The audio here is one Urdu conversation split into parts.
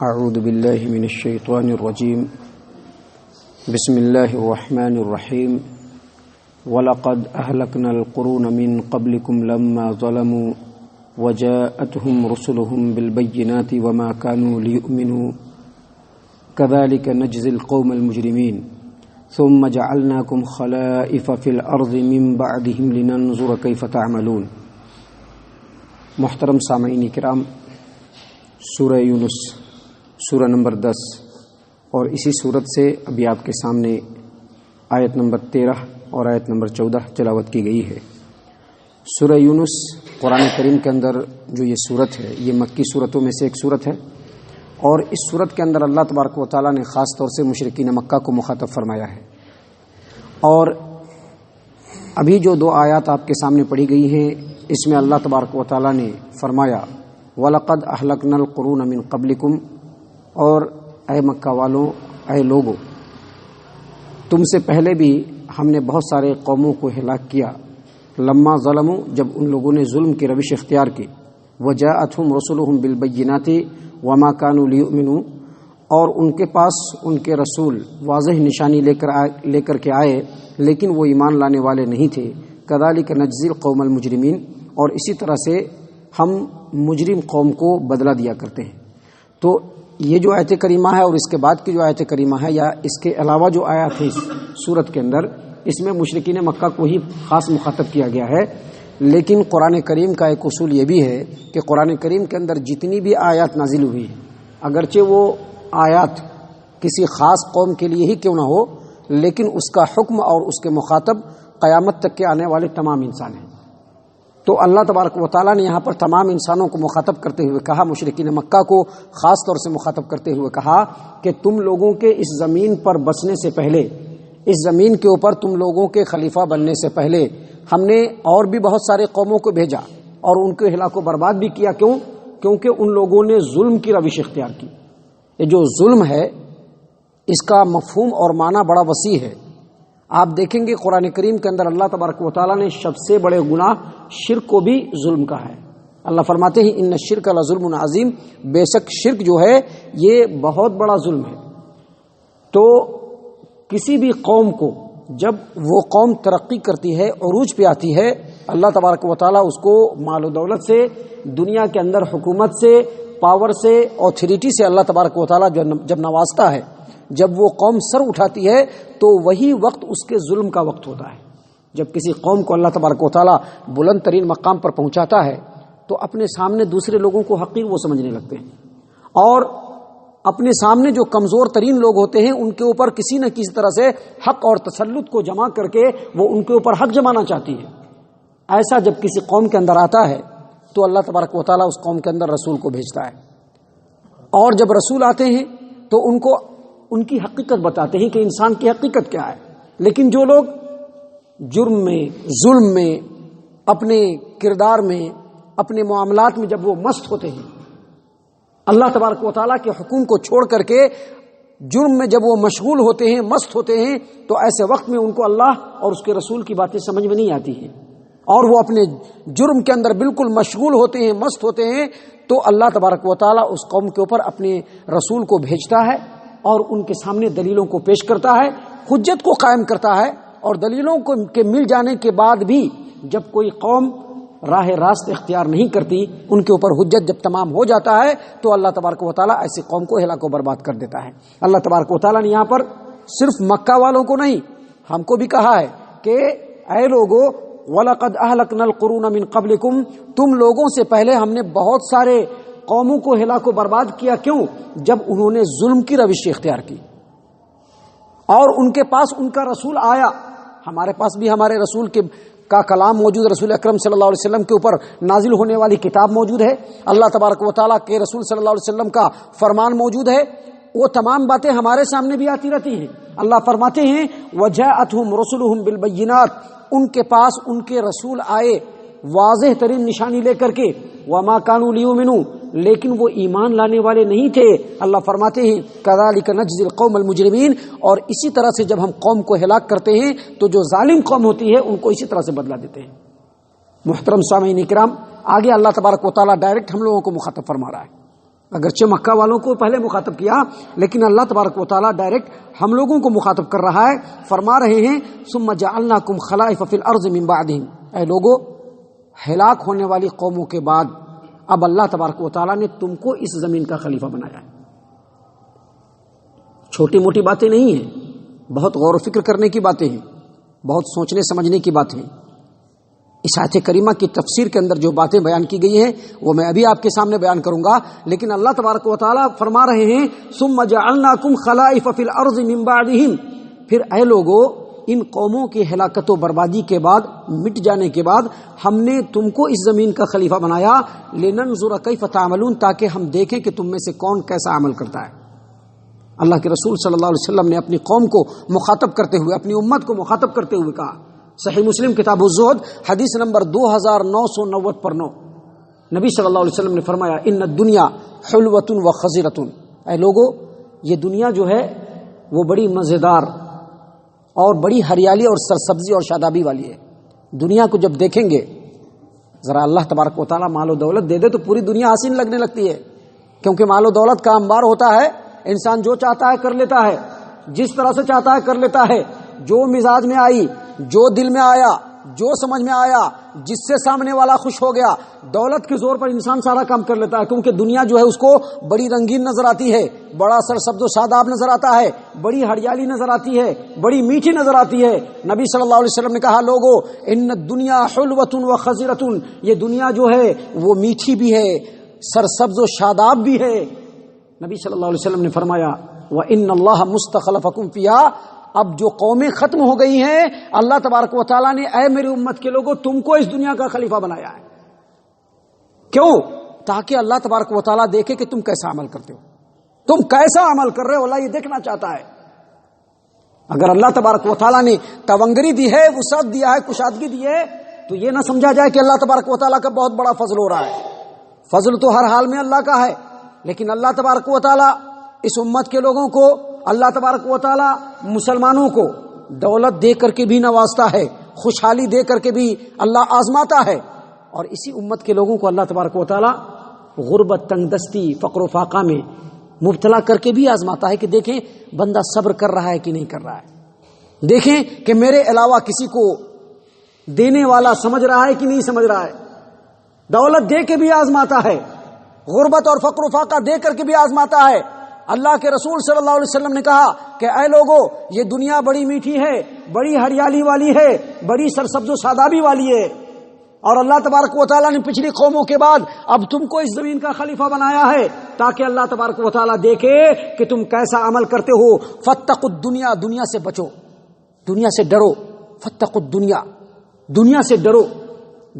اعوذ باللہ من الشیطان الرجیم بسم اللہ الرحمن الرحیم وَلَقَدْ أَهْلَكْنَا الْقُرُونَ مِنْ قَبْلِكُمْ لَمَّا ظَلَمُوا وَجَاءَتْهُمْ رُسُلُهُمْ بِالْبَيِّنَاتِ وَمَا كَانُوا لِيُؤْمِنُوا كَذَلِكَ نَجْزِي الْقَوْمَ الْمُجْرِمِينَ ثُمَّ جَعَلْنَاكُمْ خَلَائِفَ فِي الْأَرْضِ مِنْ بَعْدِهِمْ لِنَنْظُرَ كَيْفَ تَعْمَلُونَ۔ محترم سامعین کرام، سورہ یونس سورہ نمبر 10 اور اسی صورت سے ابھی آپ کے سامنے آیت نمبر 13 اور آیت نمبر 14 تلاوت کی گئی ہے۔ سورہ یونس قرآن کریم کے اندر جو یہ صورت ہے، یہ مکی صورتوں میں سے ایک صورت ہے، اور اس صورت کے اندر اللہ تبارک و تعالیٰ نے خاص طور سے مشرکین مکہ کو مخاطب فرمایا ہے۔ اور ابھی جو دو آیات آپ کے سامنے پڑھی گئی ہیں، اس میں اللہ تبارک و تعالیٰ نے فرمایا وَلَقَدْ أَهْلَكْنَا الْقُرُونَ مِنْ قَبْلِكُمْ، اور اے مکہ والوں، اے لوگو، تم سے پہلے بھی ہم نے بہت سارے قوموں کو ہلاک کیا، لما ظلموا، جب ان لوگوں نے ظلم کی روش اختیار کی، وجاءتهم رسلهم بالبینات وما كانوا ليؤمنوا، اور ان کے پاس ان کے رسول واضح نشانی لے کر کے آئے لیکن وہ ایمان لانے والے نہیں تھے۔ كذلك نجزی القوم المجرمین، اور اسی طرح سے ہم مجرم قوم کو بدلہ دیا کرتے ہیں۔ تو یہ جو آیت کریمہ ہے اور اس کے بعد کی جو آیت کریمہ ہے، یا اس کے علاوہ جو آیات ہے اس سورت کے اندر، اس میں مشرکین مکہ کو ہی خاص مخاطب کیا گیا ہے۔ لیکن قرآن کریم کا ایک اصول یہ بھی ہے کہ قرآن کریم کے اندر جتنی بھی آیات نازل ہوئی ہیں، اگرچہ وہ آیات کسی خاص قوم کے لیے ہی کیوں نہ ہو، لیکن اس کا حکم اور اس کے مخاطب قیامت تک کے آنے والے تمام انسان ہیں۔ تو اللہ تبارک و تعالیٰ نے یہاں پر تمام انسانوں کو مخاطب کرتے ہوئے کہا، مشرکین مکہ کو خاص طور سے مخاطب کرتے ہوئے کہا کہ تم لوگوں کے اس زمین پر بسنے سے پہلے، اس زمین کے اوپر تم لوگوں کے خلیفہ بننے سے پہلے ہم نے اور بھی بہت سارے قوموں کو بھیجا اور ان کے ہلاک و برباد بھی کیا۔ کیوں؟ کیونکہ ان لوگوں نے ظلم کی روش اختیار کی۔ یہ جو ظلم ہے، اس کا مفہوم اور معنی بڑا وسیع ہے۔ آپ دیکھیں گے قرآن کریم کے اندر اللہ تبارک و تعالیٰ نے سب سے بڑے گناہ شرک کو بھی ظلم کہا ہے۔ اللہ فرماتے ہیں ان الشرک لظلم عظیم، بے شک شرک جو ہے یہ بہت بڑا ظلم ہے۔ تو کسی بھی قوم کو جب وہ قوم ترقی کرتی ہے، عروج پہ آتی ہے، اللہ تبارک و تعالیٰ اس کو مال و دولت سے، دنیا کے اندر حکومت سے، پاور سے، آتھورٹی سے اللہ تبارک و تعالیٰ جب نوازتا ہے، جب وہ قوم سر اٹھاتی ہے تو وہی وقت اس کے ظلم کا وقت ہوتا ہے۔ جب کسی قوم کو اللہ تبارک و تعالیٰ بلند ترین مقام پر پہنچاتا ہے تو اپنے سامنے دوسرے لوگوں کو حقیر وہ سمجھنے لگتے ہیں، اور اپنے سامنے جو کمزور ترین لوگ ہوتے ہیں ان کے اوپر کسی نہ کسی طرح سے حق اور تسلط کو جمع کر کے وہ ان کے اوپر حق جمانا چاہتی ہے۔ ایسا جب کسی قوم کے اندر آتا ہے تو اللہ تبارک و تعالیٰ اس قوم کے اندر رسول کو بھیجتا ہے، اور جب رسول آتے ہیں تو ان کو ان کی حقیقت بتاتے ہیں کہ انسان کی حقیقت کیا ہے۔ لیکن جو لوگ جرم میں، ظلم میں، اپنے کردار میں، اپنے معاملات میں جب وہ مست ہوتے ہیں، اللہ تبارک و تعالیٰ کے حکم کو چھوڑ کر کے جرم میں جب وہ مشغول ہوتے ہیں، مست ہوتے ہیں، تو ایسے وقت میں ان کو اللہ اور اس کے رسول کی باتیں سمجھ میں نہیں آتی ہیں، اور وہ اپنے جرم کے اندر بالکل مشغول ہوتے ہیں، مست ہوتے ہیں، تو اللہ تبارک و تعالیٰ اس قوم کے اوپر اپنے رسول کو بھیجتا ہے اور ان کے سامنے دلیلوں کو پیش کرتا ہے، حجت کو قائم کرتا ہے، اور دلیلوں کے مل جانے کے بعد بھی جب کوئی قوم راہ راست اختیار نہیں کرتی، ان کے اوپر حجت جب تمام ہو جاتا ہے تو اللہ تبارک و تعالیٰ ایسی قوم کو ہلاک و برباد کر دیتا ہے۔ اللہ تبارک و تعالیٰ نے یہاں پر صرف مکہ والوں کو نہیں، ہم کو بھی کہا ہے کہ اے لوگو وَلَقَدْ أَهْلَكْنَا الْقُرُونَ مِنْ قَبْلِكُمْ، تم لوگوں سے پہلے ہم نے بہت سارے قوموں کو ہلاک و برباد کیا۔ کیوں؟ جب انہوں نے ظلم کی روش اختیار کی اور ان کے پاس ان کا رسول آیا۔ ہمارے پاس بھی ہمارے رسول کا کلام موجود، رسول اکرم صلی اللہ علیہ وسلم کے اوپر نازل ہونے والی کتاب موجود ہے، اللہ تبارک و تعالیٰ کے رسول صلی اللہ علیہ وسلم کا فرمان موجود ہے، وہ تمام باتیں ہمارے سامنے بھی آتی رہتی ہیں۔ اللہ فرماتے ہیں وَجَاءَتْهُمْ رُسُلُهُمْ بِالْبَيِّنَاتِ، ان کے پاس ان کے رسول آئے واضح ترین نشانی لے کر کے، وَمَا كَانُوا لِيُؤْمِنُوا، لیکن وہ ایمان لانے والے نہیں تھے۔ اللہ فرماتے ہیں كَذَلِكَ نَجْزِي الْقَوْمَ الْمُجْرِمِينَ، اور اسی طرح سے جب ہم قوم کو ہلاک کرتے ہیں تو جو ظالم قوم ہوتی ہے ان کو اسی طرح سے بدلہ دیتے ہیں۔ محترم سامعین کرام، آگے اللہ تبارک و تعالیٰ ڈائریکٹ ہم لوگوں کو مخاطب فرما رہا ہے۔ اگرچہ مکہ والوں کو پہلے مخاطب کیا، لیکن اللہ تبارک و تعالیٰ ڈائریکٹ ہم لوگوں کو مخاطب کر رہا ہے، فرما رہے ہیں ثم جعلناکم خلائف فی الارض من بعدہم، اے لوگو ہلاک ہونے والی قوموں کے بعد اب اللہ تبارک و تعالیٰ نے تم کو اس زمین کا خلیفہ بنایا ہے۔ چھوٹی موٹی باتیں نہیں ہیں، بہت غور و فکر کرنے کی باتیں ہیں، بہت سوچنے سمجھنے کی باتیں ہیں۔ اس آیت کریمہ کی تفسیر کے اندر جو باتیں بیان کی گئی ہیں وہ میں ابھی آپ کے سامنے بیان کروں گا، لیکن اللہ تبارک و تعالیٰ فرما رہے ہیں ثم جعلناکم خلائف فی الارض من بعدہم، پھر اے لوگو ان قوموں کی ہلاکت و بربادی کے بعد، مٹ جانے کے بعد ہم نے تم کو اس زمین کا خلیفہ بنایا، لننظر کیف تعملون، تاکہ ہم دیکھیں کہ تم میں سے کون کیسا عمل کرتا ہے۔ اللہ کے رسول صلی اللہ علیہ وسلم نے اپنی قوم کو مخاطب کرتے ہوئے، اپنی امت کو مخاطب کرتے ہوئے کہا، صحیح مسلم کتاب الزہد حدیث نمبر 2990 پر 9، نبی صلی اللہ علیہ وسلم نے فرمایا ان الدنیا حلوۃ و خضرۃ، اے لوگو یہ دنیا جو ہے وہ بڑی مزیدار اور بڑی ہریالی اور سرسبزی اور شادابی والی ہے۔ دنیا کو جب دیکھیں گے، ذرا اللہ تبارک و تعالیٰ مال و دولت دے دے تو پوری دنیا حسین لگنے لگتی ہے، کیونکہ مال و دولت کا انبار ہوتا ہے، انسان جو چاہتا ہے کر لیتا ہے، جس طرح سے چاہتا ہے کر لیتا ہے، جو مزاج میں آئی، جو دل میں آیا، جو سمجھ میں آیا، جس سے سامنے والا خوش ہو گیا، دولت کے زور پر انسان سارا کام کر لیتا ہے، کیونکہ دنیا جو ہے اس کو بڑی رنگین نظر آتی ہے، بڑا سرسبز و شاداب نظر آتا ہے، بڑی ہریالی نظر آتی ہے، بڑی میٹھی نظر آتی ہے۔ نبی صلی اللہ علیہ وسلم نے کہا لوگو ان الدنیا حلوۃ و خضرۃ، یہ دنیا جو ہے وہ میٹھی بھی ہے، سرسبز و شاداب بھی ہے۔ نبی صلی اللہ علیہ وسلم نے فرمایا وَإِنَّ اللَّهَ مُسْتَخْلَفَكُمْ فِيهَا، اب جو قومیں ختم ہو گئی ہیں اللہ تبارک و تعالیٰ نے اے میری امت کے لوگوں تم کو اس دنیا کا خلیفہ بنایا ہے۔ کیوں؟ تاکہ اللہ تبارک و تعالیٰ دیکھے کہ تم کیسا عمل کرتے ہو، تم کیسا عمل کر رہے ہو، اللہ یہ دیکھنا چاہتا ہے۔ اگر اللہ تبارک و تعالیٰ نے تونگری دی ہے، وسعت دیا ہے، کشادگی دی ہے، تو یہ نہ سمجھا جائے کہ اللہ تبارک و تعالیٰ کا بہت بڑا فضل ہو رہا ہے۔ فضل تو ہر حال میں اللہ کا ہے، لیکن اللہ تبارک و تعالیٰ اس امت کے لوگوں کو، اللہ تبارک و تعالیٰ مسلمانوں کو دولت دے کر کے بھی نوازتا ہے، خوشحالی دے کر کے بھی اللہ آزماتا ہے، اور اسی امت کے لوگوں کو اللہ تبارک و تعالیٰ غربت، تنگ دستی، فقر و فاقہ میں مبتلا کر کے بھی آزماتا ہے کہ دیکھیں بندہ صبر کر رہا ہے کہ نہیں کر رہا ہے، دیکھیں کہ میرے علاوہ کسی کو دینے والا سمجھ رہا ہے کہ نہیں سمجھ رہا ہے۔ دولت دے کے بھی آزماتا ہے، غربت اور فقر و فاقہ دے کر کے بھی آزماتا ہے۔ اللہ کے رسول صلی اللہ علیہ وسلم نے کہا کہ اے لوگو یہ دنیا بڑی میٹھی ہے، بڑی ہریالی والی ہے، بڑی سرسبز و شادابی والی ہے، اور اللہ تبارک و تعالیٰ نے پچھلی قوموں کے بعد اب تم کو اس زمین کا خلیفہ بنایا ہے تاکہ اللہ تبارک و تعالیٰ دیکھے کہ تم کیسا عمل کرتے ہو۔ فاتقوا الدنیا، دنیا سے بچو، دنیا سے ڈرو، فاتقوا الدنیا، دنیا سے ڈرو۔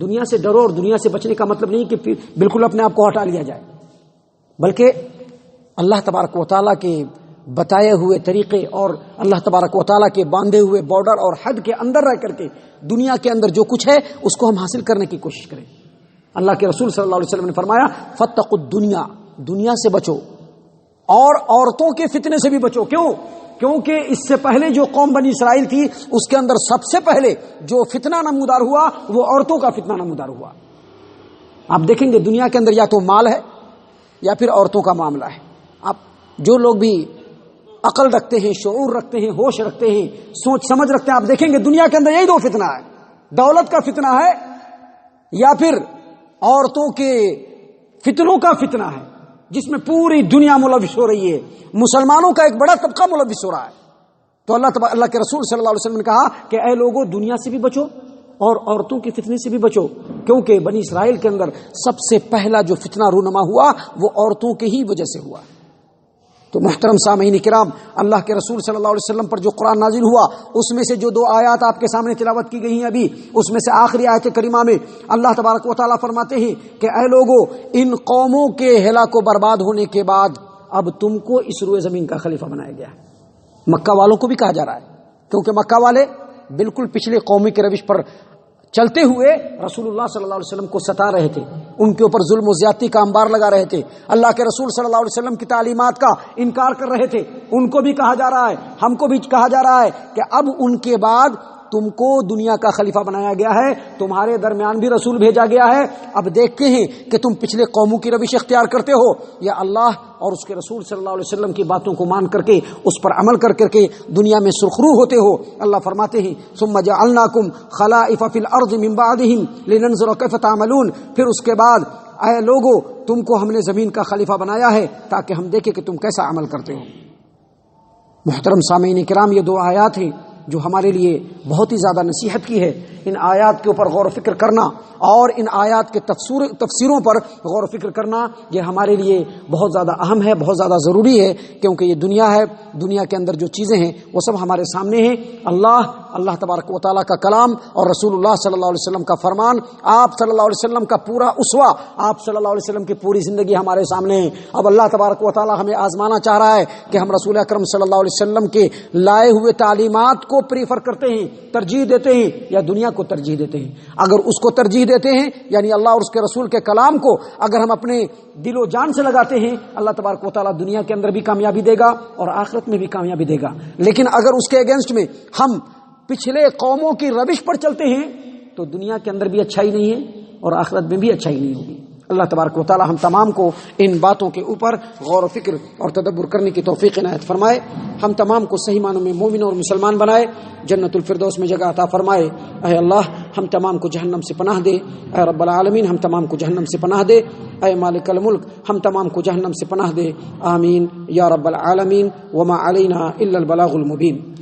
دنیا سے ڈرو، اور دنیا سے بچنے کا مطلب نہیں کہ بالکل اپنے آپ کو ہٹا لیا جائے، بلکہ اللہ تبارک و تعالیٰ کے بتائے ہوئے طریقے اور اللہ تبارک و تعالیٰ کے باندھے ہوئے بارڈر اور حد کے اندر رہ کر کے دنیا کے اندر جو کچھ ہے اس کو ہم حاصل کرنے کی کوشش کریں۔ اللہ کے رسول صلی اللہ علیہ وسلم نے فرمایا فاتقوا الدنیا، دنیا سے بچو، اور عورتوں کے فتنے سے بھی بچو۔ کیوں؟ کیونکہ اس سے پہلے جو قوم بنی اسرائیل تھی اس کے اندر سب سے پہلے جو فتنہ نمودار ہوا وہ عورتوں کا فتنہ نمودار ہوا۔ آپ دیکھیں گے دنیا کے اندر یا تو مال ہے یا پھر عورتوں کا معاملہ ہے۔ آپ جو لوگ بھی عقل رکھتے ہیں، شعور رکھتے ہیں، ہوش رکھتے ہیں، سوچ سمجھ رکھتے ہیں، آپ دیکھیں گے دنیا کے اندر یہی دو فتنہ ہے، دولت کا فتنہ ہے یا پھر عورتوں کے فتنوں کا فتنہ ہے، جس میں پوری دنیا ملوث ہو رہی ہے، مسلمانوں کا ایک بڑا طبقہ ملوث ہو رہا ہے۔ تو اللہ کے رسول صلی اللہ علیہ وسلم نے کہا کہ اے لوگوں دنیا سے بھی بچو اور عورتوں کے فتنے سے بھی بچو، کیونکہ بنی اسرائیل کے اندر سب سے پہلا جو فتنہ رونما ہوا وہ عورتوں کے ہی وجہ سے ہوا۔ تو محترم سامعین کرام، اللہ کے رسول صلی اللہ علیہ وسلم پر جو قرآن نازل ہوا اس میں سے جو دو آیات آپ کے سامنے تلاوت کی گئی ہیں ابھی، اس میں سے آخری آیت کریمہ میں اللہ تبارک و تعالیٰ فرماتے ہیں کہ اے لوگو ان قوموں کے ہلاک و برباد ہونے کے بعد اب تم کو اس روئے زمین کا خلیفہ بنایا گیا ہے۔ مکہ والوں کو بھی کہا جا رہا ہے، کیونکہ مکہ والے بالکل پچھلے قومی کے روش پر چلتے ہوئے رسول اللہ صلی اللہ علیہ وسلم کو ستا رہے تھے، ان کے اوپر ظلم و زیادتی کا انبار لگا رہے تھے، اللہ کے رسول صلی اللہ علیہ وسلم کی تعلیمات کا انکار کر رہے تھے۔ ان کو بھی کہا جا رہا ہے، ہم کو بھی کہا جا رہا ہے کہ اب ان کے بعد تم کو دنیا کا خلیفہ بنایا گیا ہے، تمہارے درمیان بھی رسول بھیجا گیا ہے، اب دیکھتے ہیں کہ تم پچھلے قوموں کی روش اختیار کرتے ہو یا اللہ اور اس کے رسول صلی اللہ علیہ وسلم کی باتوں کو مان کر کے اس پر عمل کر کر کے دنیا میں سرخرو ہوتے ہو۔ اللہ فرماتے ہیں ثم جعلناکم خلائف فی الارض من بعدہم لننظر کیف تعملون، پھر اس کے بعد اے لوگو تم کو ہم نے زمین کا خلیفہ بنایا ہے تاکہ ہم دیکھیں کہ تم کیسا عمل کرتے ہو۔ محترم سامعین کرام، یہ دو آیات ہیں جو ہمارے لیے بہت ہی زیادہ نصیحت کی ہے۔ ان آیات کے اوپر غور و فکر کرنا اور ان آیات کے تفسیروں پر غور و فکر کرنا یہ ہمارے لیے بہت زیادہ اہم ہے، بہت زیادہ ضروری ہے، کیونکہ یہ دنیا ہے، دنیا کے اندر جو چیزیں ہیں وہ سب ہمارے سامنے ہیں۔ اللہ تبارک و تعالیٰ کا کلام اور رسول اللہ صلی اللہ علیہ وسلم کا فرمان، آپ صلی اللہ علیہ وسلم کا پورا اسوہ، آپ صلی اللہ علیہ وسلم کی پوری زندگی ہمارے سامنے ہے۔ اب اللہ تبارک و تعالیٰ ہمیں آزمانا چاہ رہا ہے کہ ہم رسول اکرم صلی اللہ علیہ وسلم کے لائے ہوئے تعلیمات کو پریفر کرتے ہیں، ترجیح دیتے ہیں یا دنیا کو ترجیح دیتے ہیں۔ اگر اس کو ترجیح دیتے ہیں یعنی اللہ اور اس کے رسول کے کلام کو اگر ہم اپنے دل و جان سے لگاتے ہیں، اللہ تبارک و تعالیٰ دنیا کے اندر بھی کامیابی دے گا اور آخرت میں بھی کامیابی دے گا۔ لیکن اگر اس کے اگینسٹ میں ہم پچھلے قوموں کی روش پر چلتے ہیں تو دنیا کے اندر بھی اچھائی نہیں ہے اور آخرت میں بھی اچھائی نہیں ہوگی۔ اللہ تبارک و تعالی ہم تمام کو ان باتوں کے اوپر غور و فکر اور تدبر کرنے کی توفیق عنایت فرمائے، ہم تمام کو صحیح معنوں میں مومن اور مسلمان بنائے، جنت الفردوس میں جگہ عطا فرمائے۔ اے اللہ ہم تمام کو جہنم سے پناہ دے، اے رب العالمین ہم تمام کو جہنم سے پناہ دے، اے مالک الملک ہم تمام کو جہنم سے پناہ دے، آمین یا رب العالمین، وما علینا الا البلاغ المبین۔